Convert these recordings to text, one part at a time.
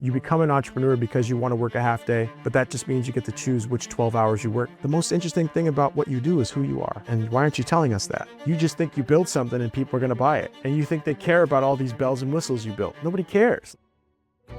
You become an entrepreneur because you want to work a half day, but that just means you get to choose which 12 hours you work. The most interesting thing about what you do is who you are. And why aren't you telling us that? You just think you build something and people are going to buy it. And you think they care about all these bells and whistles you built. Nobody cares.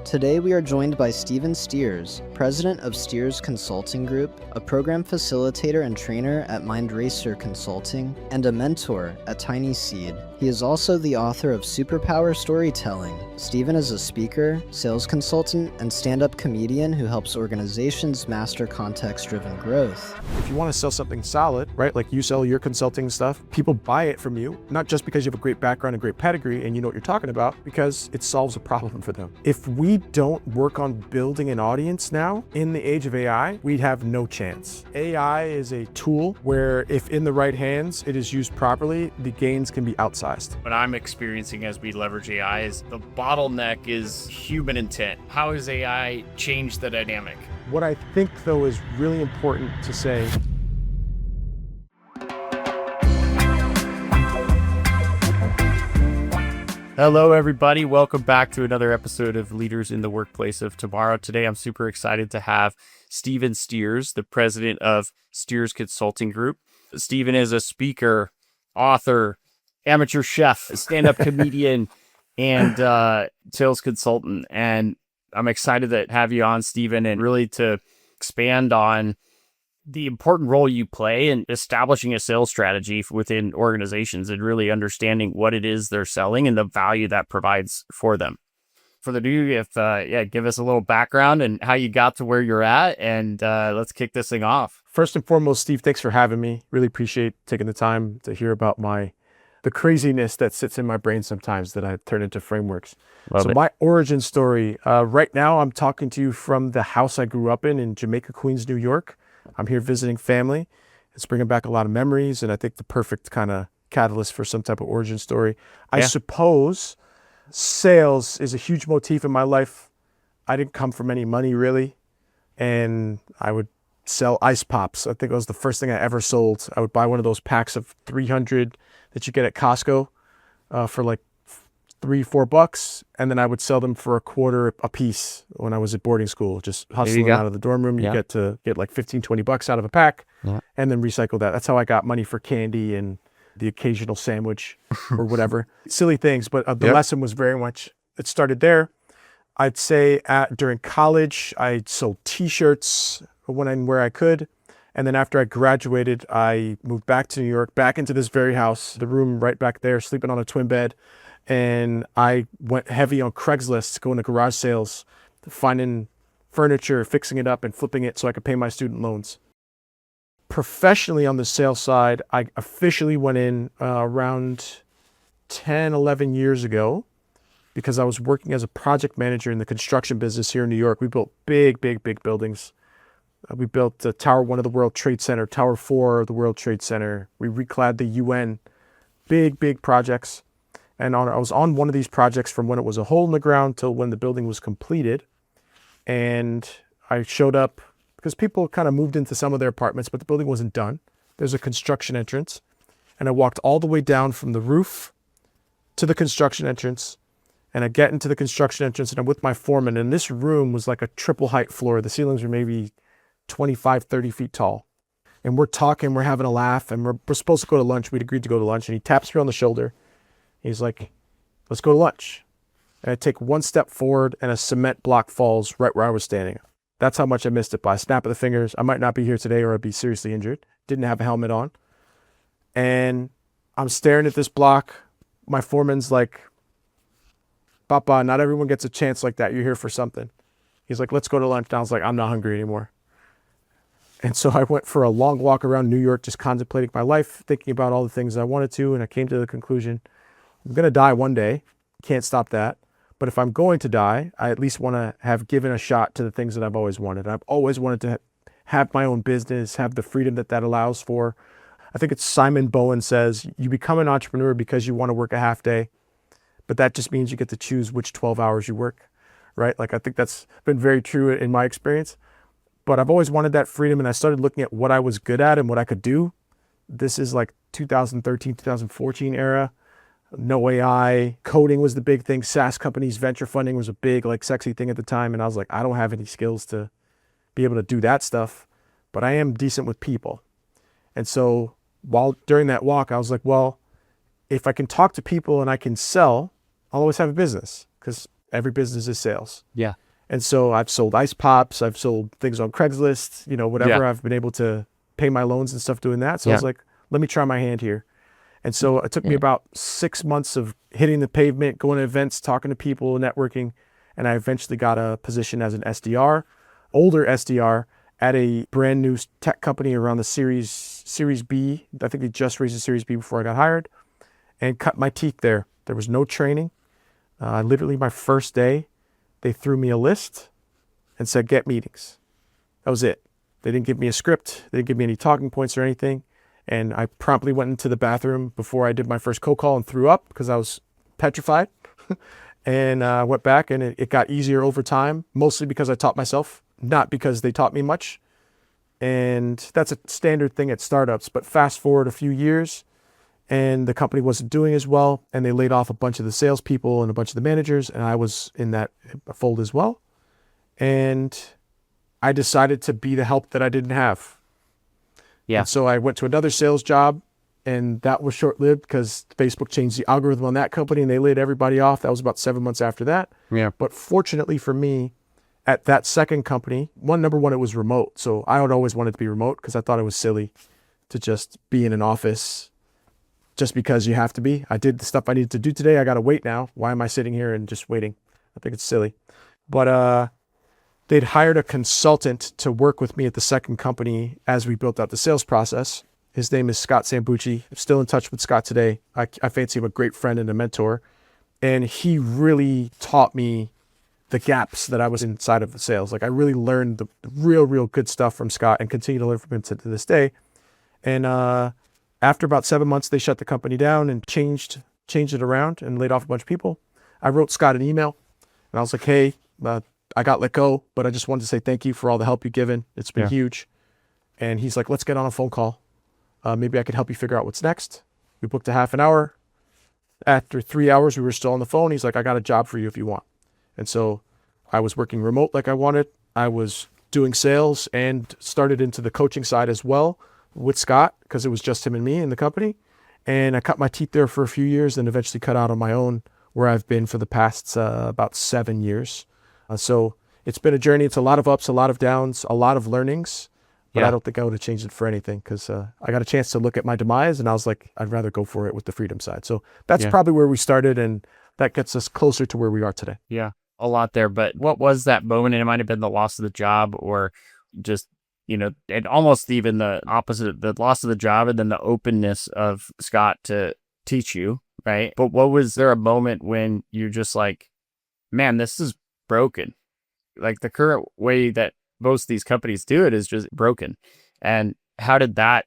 Today we are joined by Steven Steers, president of Steers Consulting Group, a program facilitator and trainer at Mindracer Consulting, and a mentor at TinySeed. He is also the author of Superpower Storytelling. Steven is a speaker, sales consultant, and stand-up comedian who helps organizations master context-driven growth. If you want to sell something solid, right, like you sell your consulting stuff, people buy it from you, not just because you have a great background and great pedigree and you know what you're talking about, because it solves a problem for them. If we don't work on building an audience now, in the age of AI, we'd have no chance. AI is a tool where if in the right hands, it is used properly, the gains can be outsized. What I'm experiencing as we leverage AI is the bottleneck is human intent. How has AI changed the dynamic? What I think, though, is really important to say. Hello, everybody. Welcome back to another episode of Leaders in the Workplace of Tomorrow. Today, I'm super excited to have Steven Steers, the president of Steers Consulting Group. Steven is a speaker, author, amateur chef, stand-up comedian, and sales consultant. And I'm excited to have you on, Steven, and really to expand on the important role you play in establishing a sales strategy within organizations and really understanding what it is they're selling and the value that provides for them. For the new, give us a little background and how you got to where you're at, and let's kick this thing off. First and foremost, Steve, thanks for having me. Really appreciate taking the time to hear about the craziness that sits in my brain sometimes that I turn into frameworks. Love it. My origin story, right now I'm talking to you from the house I grew up in Jamaica, Queens, New York. I'm here visiting family. It's bringing back a lot of memories, and I think the perfect kind of catalyst for some type of origin story. I suppose sales is a huge motif in my life. I didn't come from any money, really, and I would sell ice pops. I think it was the first thing I ever sold. I would buy one of those packs of 300 that you get at Costco for like $3-4, and then I would sell them for $0.25 a piece when I was at boarding school, just hustling out of the dorm room. You get to get like $15-20 out of a pack, and then recycle that. That's how I got money for candy and the occasional sandwich or whatever. Silly things, but the lesson was very much, it started there. I'd say during college, I sold t-shirts where I could. And then after I graduated, I moved back to New York, back into this very house, the room right back there, sleeping on a twin bed. And I went heavy on Craigslist, going to garage sales, finding furniture, fixing it up and flipping it so I could pay my student loans. Professionally on the sales side, I officially went in around 10, 11 years ago because I was working as a project manager in the construction business here in New York. We built big buildings. We built Tower 1 of the World Trade Center, Tower 4 of the World Trade Center. We reclad the UN, big projects. And I was on one of these projects from when it was a hole in the ground till when the building was completed. And I showed up because people kind of moved into some of their apartments, but the building wasn't done. There's a construction entrance. And I walked all the way down from the roof to the construction entrance. And I get into the construction entrance and I'm with my foreman. And this room was like a triple height floor. The ceilings were maybe 25, 30 feet tall. And we're talking, we're having a laugh, and we're supposed to go to lunch. We'd agreed to go to lunch, and he taps me on the shoulder. He's like, let's go to lunch. And I take one step forward and a cement block falls right where I was standing. That's how much I missed it by a snap of the fingers. I might not be here today or I'd be seriously injured. Didn't have a helmet on. And I'm staring at this block. My foreman's like, Papa, not everyone gets a chance like that. You're here for something. He's like, let's go to lunch. And I was like, I'm not hungry anymore. And so I went for a long walk around New York, just contemplating my life, thinking about all the things I wanted to. And I came to the conclusion, I'm going to die one day. Can't stop that. But if I'm going to die, I at least want to have given a shot to the things that I've always wanted. I've always wanted to have my own business, have the freedom that allows for. I think it's Simon Bowen says, you become an entrepreneur because you want to work a half day, but that just means you get to choose which 12 hours you work, right? Like, I think that's been very true in my experience. But I've always wanted that freedom, and I started looking at what I was good at and what I could do. This is like 2013, 2014 era. no AI, coding was the big thing. SaaS companies, venture funding was a big, like, sexy thing at the time. And I was like, I don't have any skills to be able to do that stuff, but I am decent with people. And so during that walk, I was like, well, if I can talk to people and I can sell, I'll always have a business, because every business is sales. Yeah. And so I've sold ice pops, I've sold things on Craigslist, whatever. Yeah. I've been able to pay my loans and stuff doing that. So I was like, let me try my hand here. And so it took me about 6 months of hitting the pavement, going to events, talking to people, networking. And I eventually got a position as an SDR, older SDR, at a brand new tech company around the Series B. I think they just raised the Series B before I got hired, and cut my teeth there. There was no training. Literally my first day, they threw me a list and said, get meetings. That was it. They didn't give me a script. They didn't give me any talking points or anything. And I promptly went into the bathroom before I did my first cold call and threw up because I was petrified. And went back, and it got easier over time, mostly because I taught myself, not because they taught me much. And that's a standard thing at startups. But fast forward a few years, and the company wasn't doing as well, and they laid off a bunch of the salespeople and a bunch of the managers, and I was in that fold as well. And I decided to be the help that I didn't have. Yeah. And so I went to another sales job, and that was short-lived because Facebook changed the algorithm on that company and they laid everybody off. That was about 7 months after that. Yeah. But fortunately for me, at that second company, number one, it was remote. So I would always wanted to be remote because I thought it was silly to just be in an office just because you have to be. I did the stuff I needed to do today. I got to wait now. Why am I sitting here and just waiting? I think it's silly. But they'd hired a consultant to work with me at the second company as we built out the sales process. His name is Scott Sambucci. I'm still in touch with Scott today. I fancy him a great friend and a mentor. And he really taught me the gaps that I was inside of the sales. Like, I really learned the real good stuff from Scott and continue to learn from him to this day. And after about 7 months, they shut the company down and changed it around and laid off a bunch of people. I wrote Scott an email and I was like, hey, I got let go, but I just wanted to say thank you for all the help you've given. It's been huge. And he's like, let's get on a phone call. Maybe I could help you figure out what's next. We booked a half an hour. After 3 hours, we were still on the phone. He's like, I got a job for you if you want. And so I was working remote like I wanted. I was doing sales and started into the coaching side as well with Scott because it was just him and me in the company. And I cut my teeth there for a few years and eventually cut out on my own, where I've been for the past about 7 years. So it's been a journey. It's a lot of ups, a lot of downs, a lot of learnings. But I don't think I would have changed it for anything because I got a chance to look at my demise and I was like, I'd rather go for it with the freedom side. So that's probably where we started, and that gets us closer to where we are today. Yeah, a lot there. But what was that moment? And it might have been the loss of the job, or just, and almost even the opposite, the loss of the job and then the openness of Scott to teach you, right? But was there a moment when you're just like, man, this is broken? Like, the current way that most of these companies do it is just broken. And how did that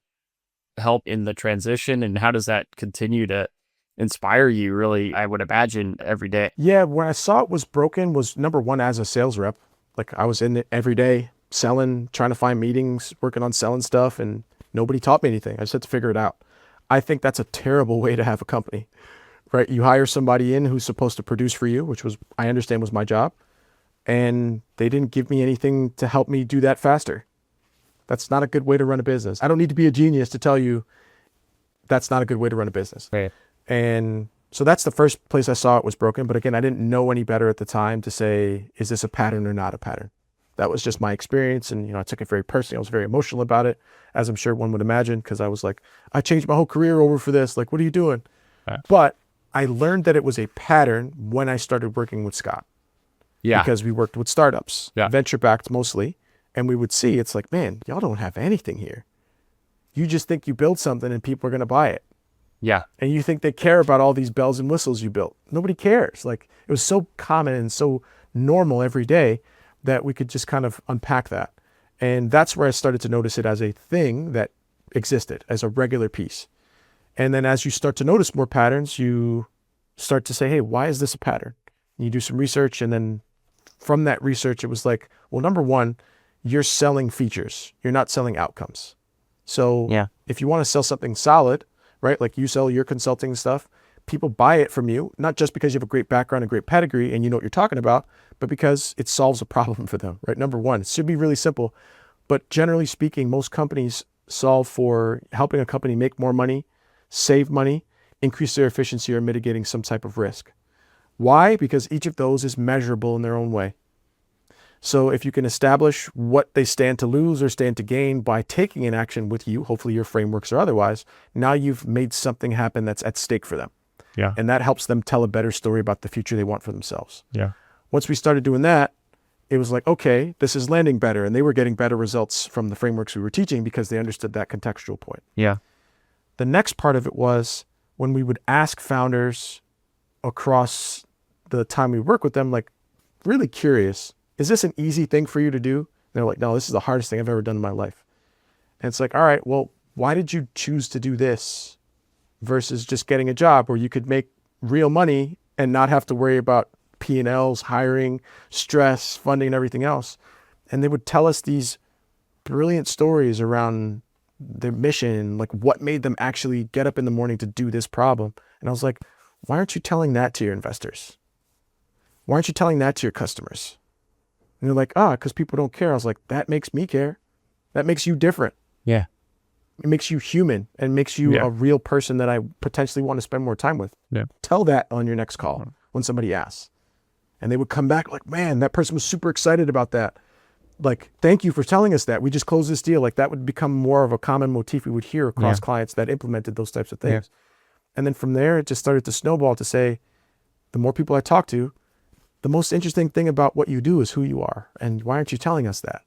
help in the transition? And how does that continue to inspire you, really, I would imagine, every day? Yeah, when I saw it was broken was, number one, as a sales rep. Like, I was in it every day, selling, trying to find meetings, working on selling stuff, and nobody taught me anything. I just had to figure it out. I think that's a terrible way to have a company, right? You hire somebody in who's supposed to produce for you, which was, I understand, was my job. And they didn't give me anything to help me do that faster. That's not a good way to run a business. I don't need to be a genius to tell you that's not a good way to run a business. Right. And so that's the first place I saw it was broken. But again, I didn't know any better at the time to say, is this a pattern or not a pattern? That was just my experience. And, I took it very personally. I was very emotional about it, as I'm sure one would imagine, because I was like, I changed my whole career over for this. Like, what are you doing? Right. But I learned that it was a pattern when I started working with Scott. Yeah. Because we worked with startups, Yeah. venture-backed mostly, and we would see, it's like, man, y'all don't have anything here. You just think you build something and people are going to buy it. Yeah. And you think they care about all these bells and whistles you built. Nobody cares. Like, it was so common and so normal every day that we could just kind of unpack that. And that's where I started to notice it as a thing that existed, as a regular piece. And then as you start to notice more patterns, you start to say, hey, why is this a pattern? And you do some research, and then from that research, it was like, well, number one, you're selling features. You're not selling outcomes. So if you want to sell something solid, right? Like, you sell your consulting stuff, people buy it from you, not just because you have a great background and great pedigree and you know what you're talking about, but because it solves a problem for them, right? Number one, it should be really simple, but generally speaking, most companies solve for helping a company make more money, save money, increase their efficiency, or mitigating some type of risk. Why? Because each of those is measurable in their own way. So if you can establish what they stand to lose or stand to gain by taking an action with you, hopefully your frameworks or otherwise, now you've made something happen that's at stake for them. Yeah. And that helps them tell a better story about the future they want for themselves. Yeah. Once we started doing that, it was like, okay, this is landing better. And they were getting better results from the frameworks we were teaching because they understood that contextual point. Yeah. The next part of it was when we would ask founders across the time we work with them, like, really curious, is this an easy thing for you to do? And they're like, no, this is the hardest thing I've ever done in my life. And it's like, all right, well, why did you choose to do this versus just getting a job where you could make real money and not have to worry about P&Ls, hiring, stress, funding, and everything else? And they would tell us these brilliant stories around their mission, like what made them actually get up in the morning to do this problem. And I was like, why aren't you telling that to your investors? Why aren't you telling that to your customers? And they're like, because people don't care. I was like, that makes me care. That makes you different. Yeah. It makes you human and makes you a real person that I potentially want to spend more time with. Yeah. Tell that on your next call when somebody asks. And they would come back like, man, that person was super excited about that. Like, thank you for telling us that. We just closed this deal. Like, that would become more of a common motif we would hear across clients that implemented those types of things. Yeah. And then from there, it just started to snowball to say, the more people I talk to, the most interesting thing about what you do is who you are. And why aren't you telling us that?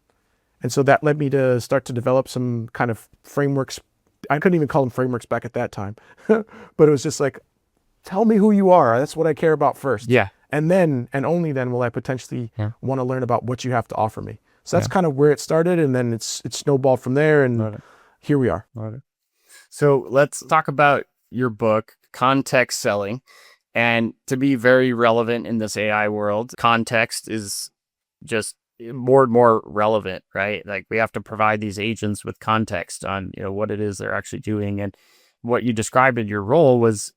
And so that led me to start to develop some kind of frameworks. I couldn't even call them frameworks back at that time, but it was just like, tell me who you are. That's what I care about first. Yeah. And then, and only then will I potentially want to learn about what you have to offer me. So that's kind of where it started. And then it's snowballed from there. And here we are. So let's talk about your book, Context Selling. And to be very relevant in this AI world, context is just more and more relevant, right? Like, we have to provide these agents with context on, what it is they're actually doing. And what you described in your role was,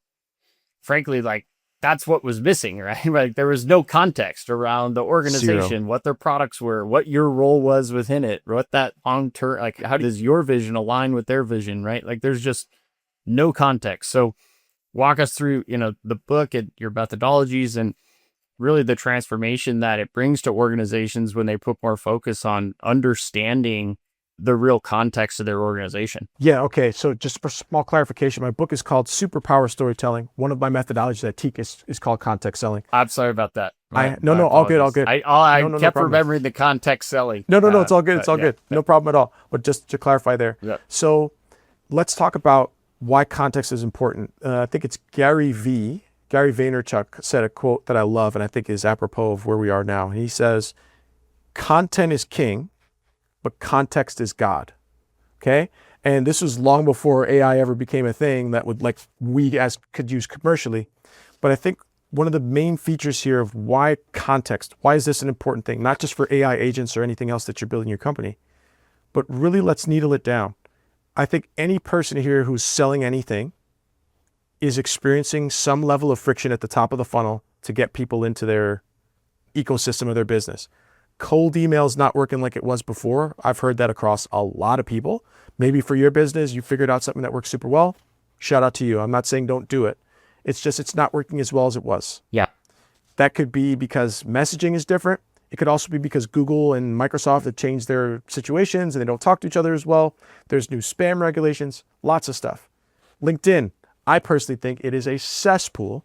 frankly, like, that's what was missing, right? Like, there was no context around the organization, Zero. what their products were, what your role was within it, what that long-term, like, how does your vision align with their vision, right? Like, there's just no context. So walk us through, the book and your methodologies and really the transformation that it brings to organizations when they put more focus on understanding the real context of their organization. Yeah. Okay. So just for small clarification, my book is called Superpower Storytelling. One of my methodologies I teach is called context selling. I'm sorry about that. No, all good. I No kept problem. remembering the context selling. No, it's all good. It's all good. No problem at all. But just to clarify there. Yeah. So let's talk about why context is important. I think it's Gary Vaynerchuk said a quote that I love and I think is apropos of where we are now. He says, content is king, but context is God. Okay. And this was long before AI ever became a thing that would, like, we as could use commercially. But I think one of the main features here of why context, why is this an important thing? Not just for AI agents or anything else that you're building your company, but really let's needle it down. I think any person here who's selling anything is experiencing some level of friction at the top of the funnel to get people into their ecosystem of their business. Cold email is not working like it was before. I've heard that across a lot of people. Maybe for your business, you figured out something that works super well. Shout out to you. I'm not saying don't do it. It's just, it's not working as well as it was. Yeah. That could be because messaging is different. It could also be because Google and Microsoft have changed their situations and they don't talk to each other as well. There's new spam regulations, lots of stuff. LinkedIn, I personally think it is a cesspool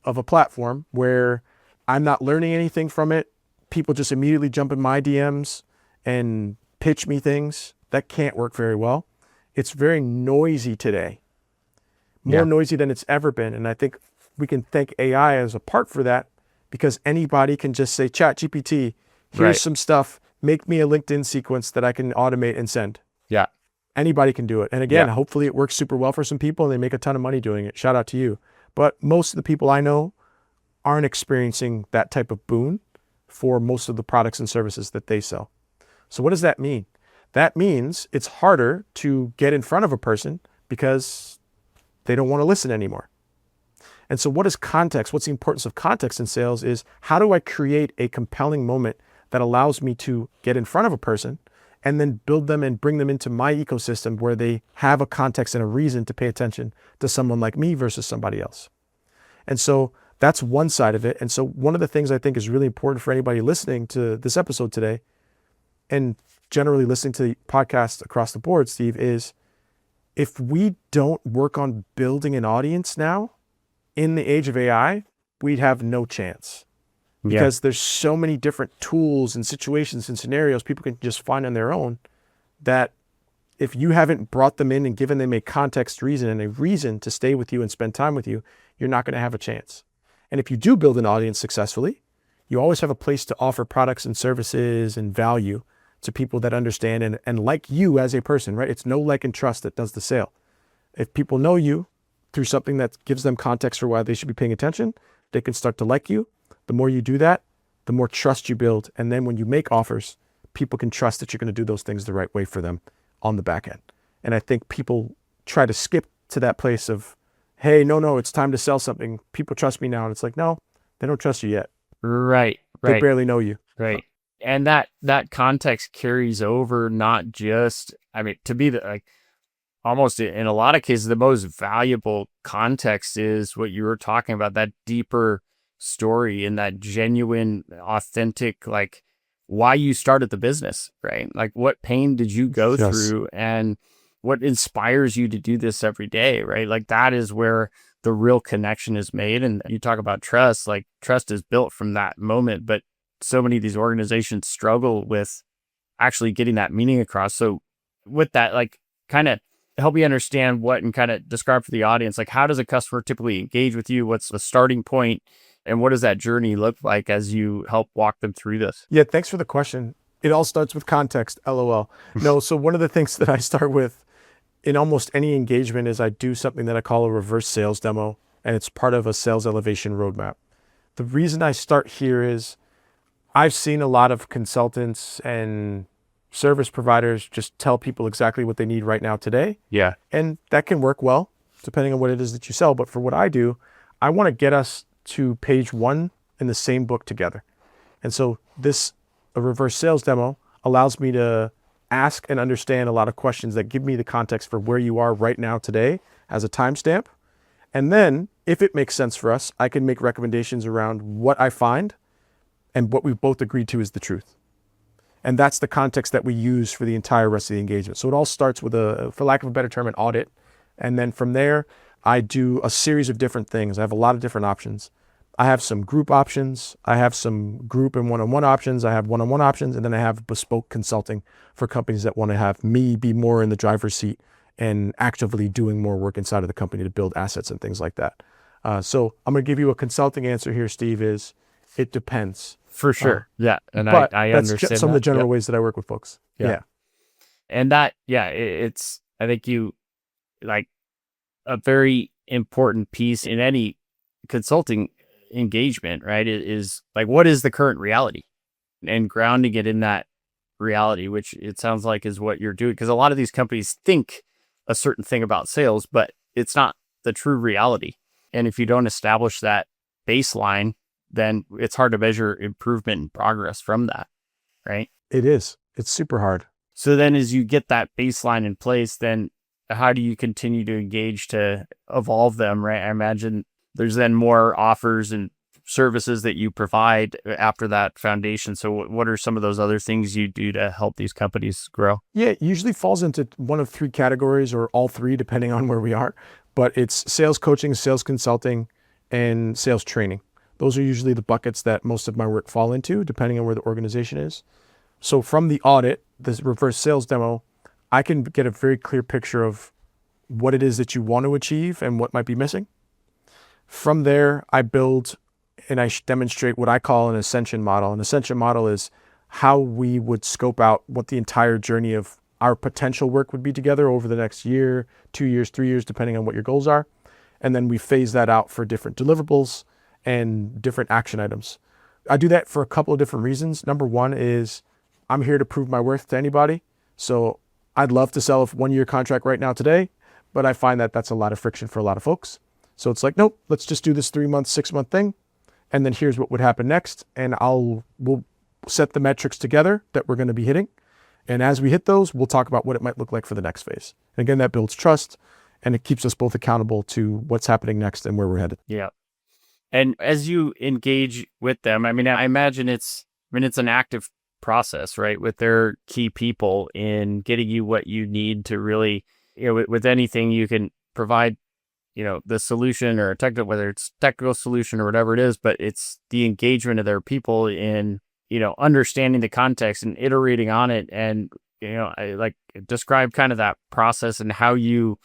of a platform where I'm not learning anything from it. People just immediately jump in my DMs and pitch me things. That can't work very well. It's very noisy today, more noisy than it's ever been. And I think we can thank AI as a part for that, because anybody can just say, Chat GPT, here's some stuff, make me a LinkedIn sequence that I can automate and send. Yeah. Anybody can do it. And again, hopefully it works super well for some people and they make a ton of money doing it. Shout out to you. But most of the people I know aren't experiencing that type of boon for most of the products and services that they sell. So what does that mean? That means it's harder to get in front of a person because they don't want to listen anymore. And so what is context? What's the importance of context in sales is how do I create a compelling moment that allows me to get in front of a person and then build them and bring them into my ecosystem where they have a context and a reason to pay attention to someone like me versus somebody else. And so that's one side of it. And so one of the things I think is really important for anybody listening to this episode today, and generally listening to the podcast across the board, Steve, is if we don't work on building an audience now, in the age of AI, we'd have no chance. Because there's so many different tools and situations and scenarios people can just find on their own that if you haven't brought them in and given them a context reason and a reason to stay with you and spend time with you, you're not going to have a chance. And if you do build an audience successfully, you always have a place to offer products and services and value to people that understand and like you as a person, right? It's know, like, and trust that does the sale. If people know you through something that gives them context for why they should be paying attention, they can start to like you. The more you do that, the more trust you build. And then when you make offers, people can trust that you're going to do those things the right way for them on the back end. And I think people try to skip to that place of, hey, no, it's time to sell something. People trust me now. And it's like, no, they don't trust you yet. Right. They barely know you. Right. And that context carries over, not just, to be almost in a lot of cases, the most valuable context is what you were talking about, that deeper story and that genuine, authentic, why you started the business, right? Like, what pain did you go through and what inspires you to do this every day, right? Like, that is where the real connection is made. And you talk about trust, trust is built from that moment, but so many of these organizations struggle with actually getting that meaning across. So with that, kind of help me understand what, and kind of describe for the audience, how does a customer typically engage with you? What's the starting point? And what does that journey look like as you help walk them through this? Yeah, thanks for the question. It all starts with context, LOL. No, so one of the things that I start with in almost any engagement is I do something that I call a reverse sales demo, and it's part of a sales elevation roadmap. The reason I start here is I've seen a lot of consultants and service providers just tell people exactly what they need right now today. Yeah. And that can work well, depending on what it is that you sell. But for what I do, I want to get us to page 1 in the same book together. And so a reverse sales demo allows me to ask and understand a lot of questions that give me the context for where you are right now today as a timestamp. And then if it makes sense for us, I can make recommendations around what I find and what we've both agreed to is the truth. And that's the context that we use for the entire rest of the engagement. So it all starts with for lack of a better term, an audit. And then from there, I do a series of different things. I have a lot of different options. I have some group options. I have some group and one-on-one options. I have one-on-one options. And then I have bespoke consulting for companies that want to have me be more in the driver's seat and actively doing more work inside of the company to build assets and things like that. So I'm going to give you a consulting answer here, Steve, is it depends. For sure. Yeah. And but I that's understand some of the general ways that I work with folks. Yeah. And that, it's, I think you a very important piece in any consulting engagement, right? Is what is the current reality and grounding it in that reality, which it sounds like is what you're doing. Because a lot of these companies think a certain thing about sales, but it's not the true reality. And if you don't establish that baseline, then it's hard to measure improvement and progress from that, right? It is. It's super hard. So then as you get that baseline in place, then how do you continue to engage to evolve them, right? I imagine there's then more offers and services that you provide after that foundation. So what are some of those other things you do to help these companies grow? Yeah, it usually falls into one of 3 categories or all 3, depending on where we are. But it's sales coaching, sales consulting, and sales training. Those are usually the buckets that most of my work fall into, depending on where the organization is. So from the audit, this reverse sales demo, I can get a very clear picture of what it is that you want to achieve and what might be missing. From there, I build and I demonstrate what I call an ascension model. An ascension model is how we would scope out what the entire journey of our potential work would be together over the next year, 2 years, 3 years, depending on what your goals are. And then we phase that out for different deliverables and different action items. I do that for a couple of different reasons. Number one is I'm here to prove my worth to anybody. So I'd love to sell a 1-year contract right now today, but I find that that's a lot of friction for a lot of folks. So it's like, nope, let's just do this 3-month, 6-month thing. And then here's what would happen next. And we'll set the metrics together that we're going to be hitting. And as we hit those, we'll talk about what it might look like for the next phase. And again, that builds trust and it keeps us both accountable to what's happening next and where we're headed. Yeah. And as you engage with them, I mean, I imagine it's an active process, right? With their key people in getting you what you need to really, with anything you can provide, the solution or whether it's technical solution or whatever it is, but it's the engagement of their people in, understanding the context and iterating on it. And, I like describe kind of that process and how you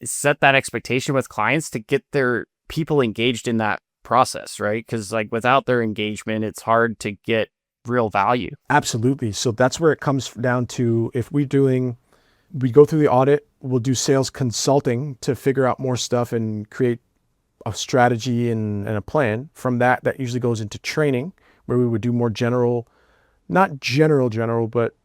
set that expectation with clients to get their people engaged in that process, right? Because like without their engagement, it's hard to get real value. Absolutely. So that's where it comes down to, if we go through the audit, we'll do sales consulting to figure out more stuff and create a strategy and a plan. From that usually goes into training, where we would do more not general, but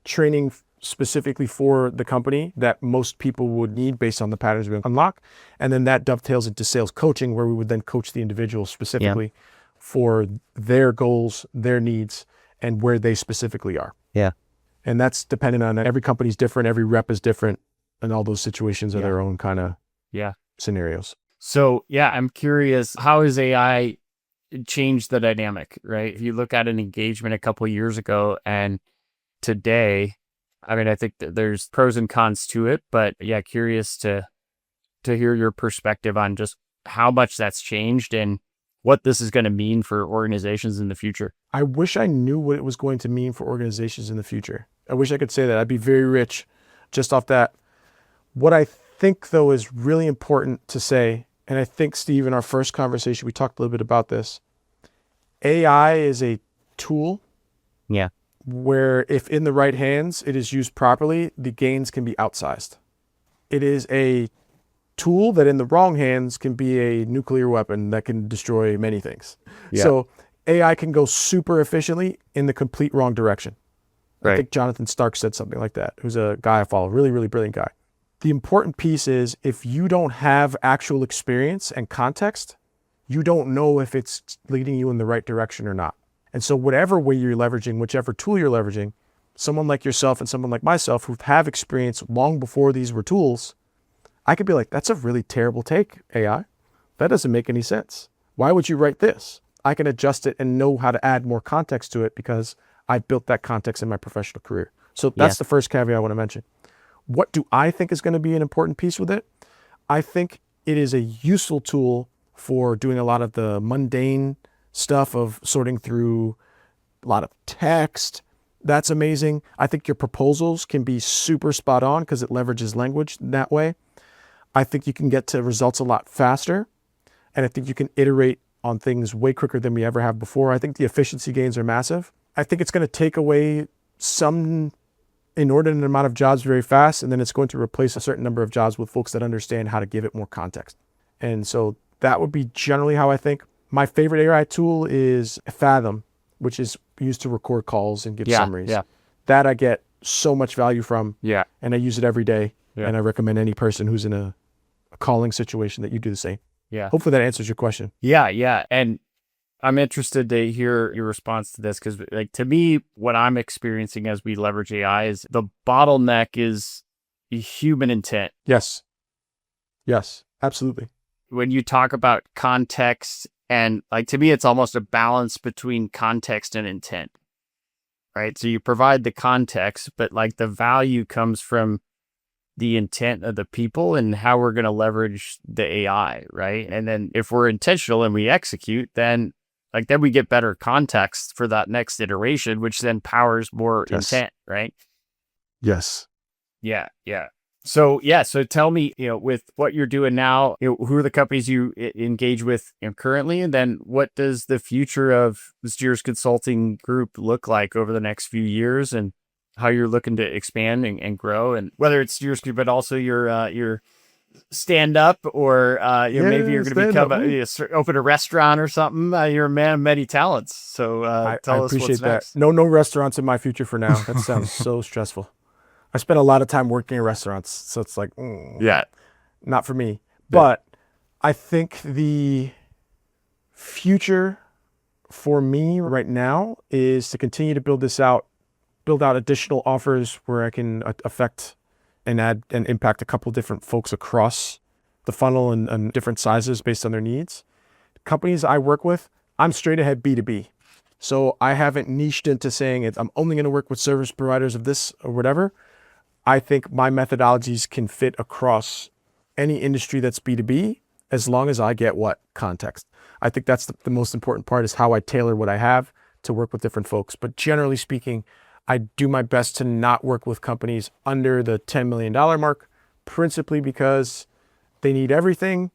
training specifically for the company that most people would need based on the patterns we unlock. And then that dovetails into sales coaching, where we would then coach the individual specifically for their goals, their needs, and where they specifically are. Yeah. And that's dependent on, every company's different, every rep is different, and all those situations are their own kind of scenarios. So I'm curious, how has AI changed the dynamic, right? If you look at an engagement a couple of years ago and today, I mean, I think that there's pros and cons to it, but curious to hear your perspective on just how much that's changed and what this is going to mean for organizations in the future. I wish I knew what it was going to mean for organizations in the future. I wish I could say that. I'd be very rich just off that. What I think, though, is really important to say, and I think, Steve, in our first conversation, we talked a little bit about this. AI is a tool. Yeah. Where if in the right hands, it is used properly, the gains can be outsized. It is a tool that in the wrong hands can be a nuclear weapon that can destroy many things. Yeah. So AI can go super efficiently in the complete wrong direction. Right. I think Jonathan Stark said something like that, who's a guy I follow, really, really brilliant guy. The important piece is, if you don't have actual experience and context, you don't know if it's leading you in the right direction or not. And so whatever way you're leveraging, whichever tool you're leveraging, someone like yourself and someone like myself who have experience long before these were tools, I could be like, that's a really terrible take, AI. That doesn't make any sense. Why would you write this? I can adjust it and know how to add more context to it because I built that context in my professional career. So that's the first caveat I want to mention. What do I think is going to be an important piece with it? I think it is a useful tool for doing a lot of the mundane stuff of sorting through a lot of text. That's amazing. I think your proposals can be super spot on because it leverages language that way. I think you can get to results a lot faster. And I think you can iterate on things way quicker than we ever have before. I think the efficiency gains are massive. I think it's going to take away some inordinate amount of jobs very fast, and then it's going to replace a certain number of jobs with folks that understand how to give it more context. And so that would be generally how I think. My favorite AI tool is Fathom, which is used to record calls and give summaries. Yeah. That I get so much value from. Yeah. And I use it every day. Yeah. And I recommend any person who's in a calling situation that you do the same. Yeah. Hopefully that answers your question. Yeah. And I'm interested to hear your response to this, because like, to me, what I'm experiencing as we leverage AI is the bottleneck is human intent. Yes, absolutely. When you talk about context, and like, to me, it's almost a balance between context and intent, right? So you provide the context, but like the value comes from the intent of the people and how we're going to leverage the AI, right? And then if we're intentional and we execute, then we get better context for that next iteration, which then powers more intent, right? Yes. Yeah. So tell me, with what you're doing now, who are the companies you engage with currently, and then what does the future of the Steers Consulting Group look like over the next few years, and how you're looking to expand and grow, and whether it's Steers Group, but also your stand-up, or maybe you're going to open a restaurant or something. You're a man of many talents, so tell us appreciate what's that. next. No restaurants in my future for now. That sounds so stressful. I spent a lot of time working in restaurants, so it's like, not for me. Yeah. But I think the future for me right now is to continue to build out additional offers where I can affect and add and impact a couple different folks across the funnel and different sizes based on their needs. Companies I work with, I'm straight ahead B2B. So I haven't niched into saying I'm only going to work with service providers of this or whatever. I think my methodologies can fit across any industry that's B2B as long as I get what context. I think that's the most important part, is how I tailor what I have to work with different folks. But generally speaking, I do my best to not work with companies under the $10 million mark, principally because they need everything.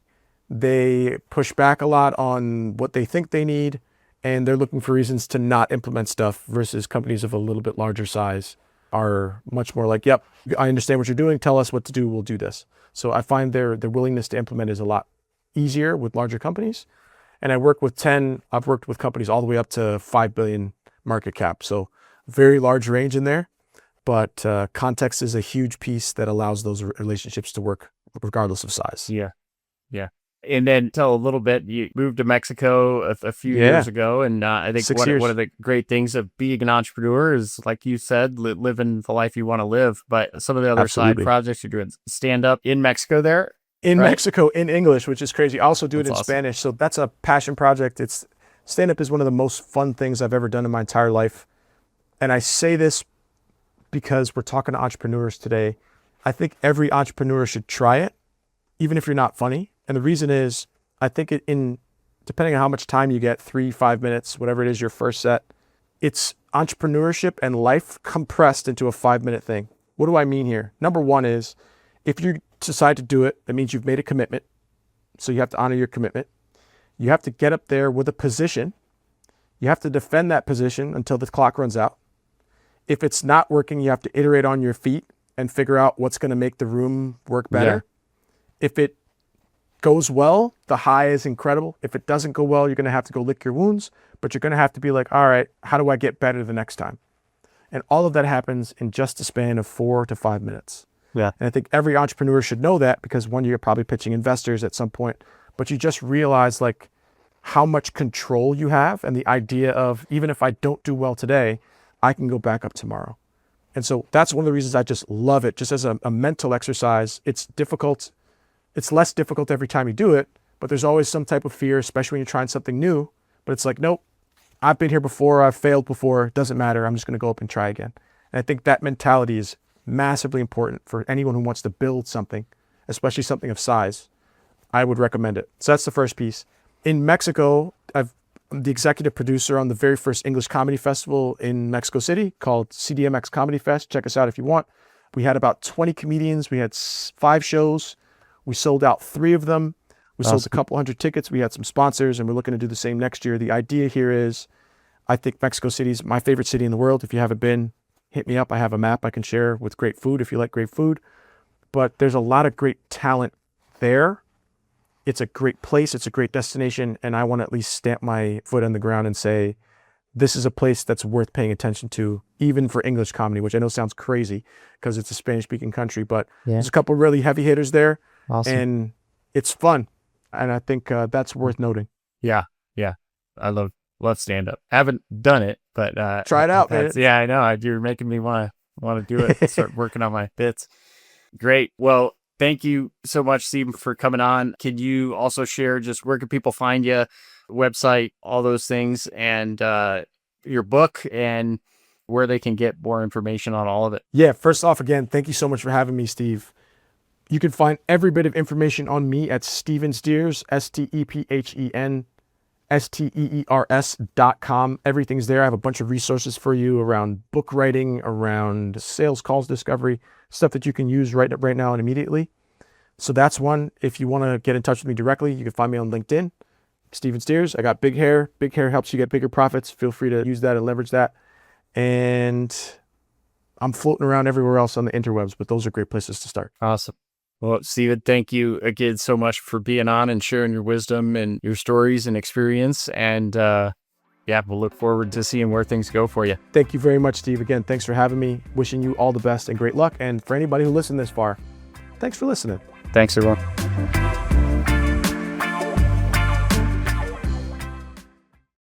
They push back a lot on what they think they need, and they're looking for reasons to not implement stuff, versus companies of a little bit larger size are much more like, yep, I understand what you're doing. Tell us what to do. We'll do this. So I find their willingness to implement is a lot easier with larger companies. And I've worked with companies all the way up to 5 billion market cap. So very large range in there, but context is a huge piece that allows those relationships to work regardless of size. Yeah. Yeah. And then tell a little bit, you moved to Mexico a few years ago. And I think one of the great things of being an entrepreneur is, like you said, living the life you want to live. But some of the other side projects you're doing, stand-up in Mexico there? In Mexico, in English, which is crazy. I also do it in Spanish. So that's a passion project. Stand-up is one of the most fun things I've ever done in my entire life. And I say this because we're talking to entrepreneurs today. I think every entrepreneur should try it, even if you're not funny. And the reason is, I think depending on how much time you get, 3-5 minutes, whatever it is, your first set, it's entrepreneurship and life compressed into a 5-minute thing. What do I mean here? Number one is, if you decide to do it, that means you've made a commitment. So you have to honor your commitment. You have to get up there with a position. You have to defend that position until the clock runs out. If it's not working, you have to iterate on your feet and figure out what's going to make the room work better. Yeah. If it goes well, the high is incredible. If it doesn't go well, you're going to have to go lick your wounds, but you're going to have to be like, all right, how do I get better the next time? And all of that happens in just a span of 4 to 5 minutes. Yeah. And I think every entrepreneur should know that, because one, you're probably pitching investors at some point, but you just realize like how much control you have, and the idea of, even if I don't do well today, I can go back up tomorrow. And so that's one of the reasons I just love it. Just as a mental exercise, it's difficult. It's less difficult every time you do it, but there's always some type of fear, especially when you're trying something new. But it's like, nope, I've been here before, I've failed before, it doesn't matter, I'm just going to go up and try again. And I think that mentality is massively important for anyone who wants to build something, especially something of size. I would recommend it. So that's the first piece. In Mexico, I'm the executive producer on the very first English comedy festival in Mexico City called CDMX Comedy Fest. Check us out if you want. We had about 20 comedians. We had 5 shows. We sold out 3 of them. We sold a couple hundred tickets. We had some sponsors, and we're looking to do the same next year. The idea here is, I think Mexico City is my favorite city in the world. If you haven't been, hit me up. I have a map I can share with great food if you like great food. But there's a lot of great talent there. It's a great place. It's a great destination. And I want to at least stamp my foot on the ground and say, this is a place that's worth paying attention to, even for English comedy, which I know sounds crazy because it's a Spanish-speaking country. But there's a couple really heavy hitters there. Awesome. And it's fun. And I think that's worth noting. Yeah. Yeah. I love stand-up. Haven't done it, but try it out, man. Yeah, I know. You're making me want to do it. Start working on my bits. Great. Well, thank you so much, Steve, for coming on. Can you also share just where can people find you, website, all those things, and your book, and where they can get more information on all of it? Yeah. First off, again, thank you so much for having me, Steve. You can find every bit of information on me at Stephen Steers, StephenSteers.com. Everything's there. I have a bunch of resources for you around book writing, around sales calls discovery, stuff that you can use right now and immediately. So that's one. If you want to get in touch with me directly, you can find me on LinkedIn, Stephen Steers. I got big hair. Big hair helps you get bigger profits. Feel free to use that and leverage that. And I'm floating around everywhere else on the interwebs, but those are great places to start. Awesome. Well, Steven, thank you again so much for being on and sharing your wisdom and your stories and experience. And we'll look forward to seeing where things go for you. Thank you very much, Steve. Again, thanks for having me. Wishing you all the best and great luck. And for anybody who listened this far, thanks for listening. Thanks, everyone.